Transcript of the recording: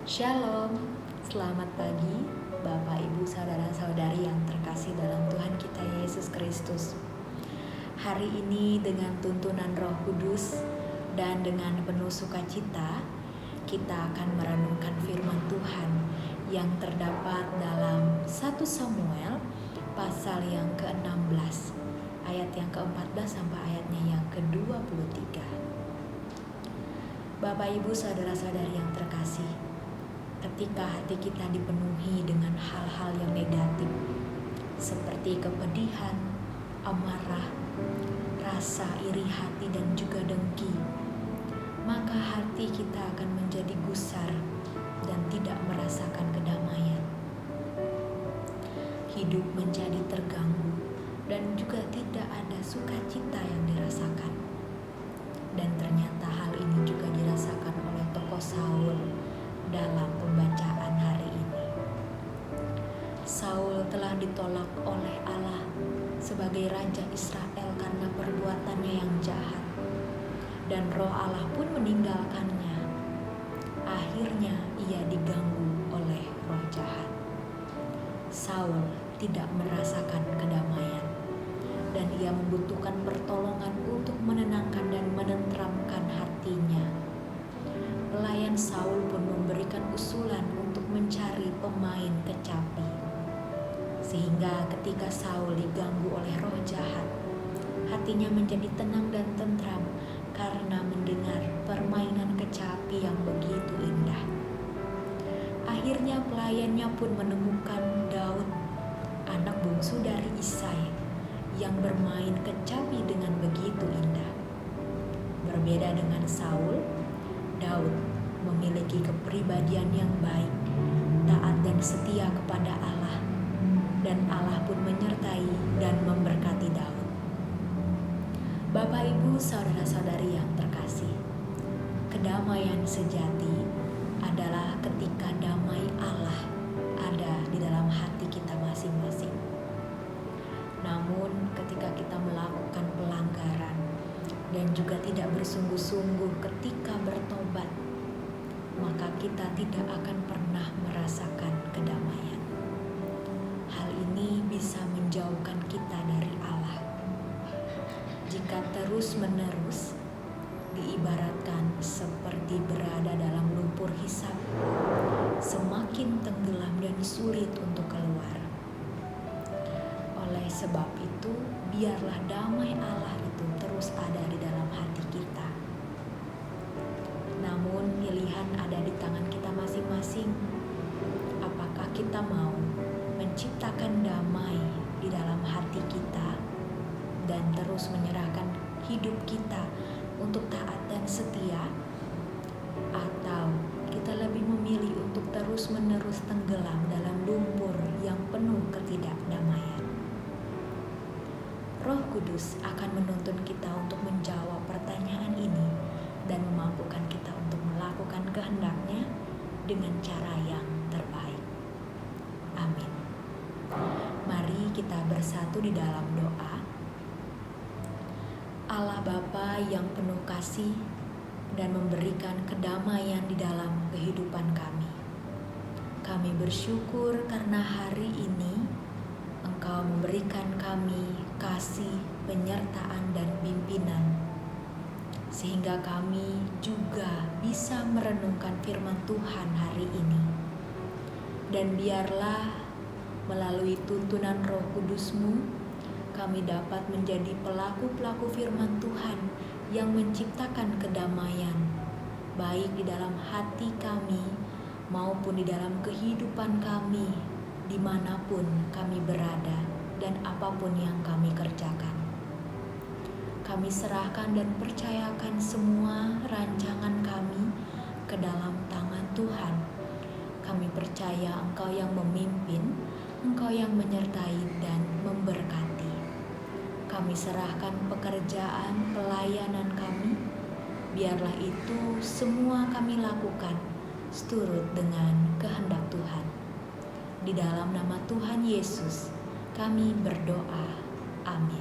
Shalom, selamat pagi Bapak, Ibu, Saudara-saudari yang terkasih dalam Tuhan kita Yesus Kristus. Hari ini dengan tuntunan Roh Kudus dan dengan penuh sukacita, kita akan merenungkan firman Tuhan yang terdapat dalam 1 Samuel pasal yang ke-16, ayat yang ke-14 sampai ayatnya yang ke-23. Bapak, Ibu, Saudara-saudari yang terkasih, ketika hati kita dipenuhi dengan hal-hal yang negatif seperti kepedihan, amarah, rasa iri hati dan juga dengki, maka hati kita akan menjadi gusar dan tidak merasakan kedamaian. Hidup menjadi terganggu dan juga tidak ada sukacita yang dirasakan. Dan ternyata hal ini juga dirasakan oleh tokoh Saul dalam pembacaan hari ini. Saul telah ditolak oleh Allah sebagai Raja Israel karena perbuatannya yang jahat, dan Roh Allah pun meninggalkannya. Akhirnya ia diganggu oleh roh jahat. Saul tidak merasakan kedamaian, dan ia membutuhkan pertolongan untuk menenangkan dan menenteramkan hatinya. Pelayan Saul pun memberikan usulan untuk mencari pemain kecapi. Sehingga ketika Saul diganggu oleh roh jahat, hatinya menjadi tenang dan tentram karena mendengar permainan kecapi yang begitu indah. Akhirnya pelayannya pun menemukan Daud, anak bungsu dari Isai, yang bermain kecapi dengan begitu indah. Berbeda dengan Saul, Daud memiliki kepribadian yang baik, taat dan setia kepada Allah, dan Allah pun menyertai dan memberkati Daud. Bapak, Ibu, Saudara-saudari yang terkasih, kedamaian sejati adalah ketika damai Allah ada di dalam hati kita masing-masing. Namun ketika kita melakukan pelanggaran dan juga tidak bersungguh-sungguh ketika bertobat, maka kita tidak akan pernah merasakan kedamaian. Hal ini bisa menjauhkan kita dari Allah. Jika terus-menerus diibaratkan seperti berada dalam lumpur hisap, semakin tenggelam dan sulit untuk keluar. Oleh sebab itu, biarlah damai Allah itu terus ada di dalam hati kita. Namun pilihan ada di tangan kita masing-masing. Apakah kita mau menciptakan damai di dalam hati kita dan terus menyerahkan hidup kita untuk taat dan setia, atau kita lebih memilih untuk terus-menerus tenggelam dalam lumpur yang penuh ketidakdamaian? Roh Kudus akan menuntun kita untuk menjawab pertanyaan ini dan memampukan kita untuk melakukan kehendak-Nya dengan cara yang terbaik. Amin. Mari kita bersatu di dalam doa. Allah Bapa yang penuh kasih dan memberikan kedamaian di dalam kehidupan kami. Kami bersyukur karena hari ini Engkau memberikan kami kasih, penyertaan, dan pimpinan, sehingga kami juga bisa merenungkan firman Tuhan hari ini. Dan biarlah melalui tuntunan Roh Kudus-Mu, kami dapat menjadi pelaku-pelaku firman Tuhan yang menciptakan kedamaian, baik di dalam hati kami maupun di dalam kehidupan kami, dimanapun kami berada dan apapun yang kami kerjakan. Kami serahkan dan percayakan semua rancangan kami ke dalam tangan Tuhan. Kami percaya Engkau yang memimpin, Engkau yang menyertai dan memberkati. Kami serahkan pekerjaan, pelayanan kami, biarlah itu semua kami lakukan seturut dengan kehendak Tuhan. Di dalam nama Tuhan Yesus, kami berdoa. Amin.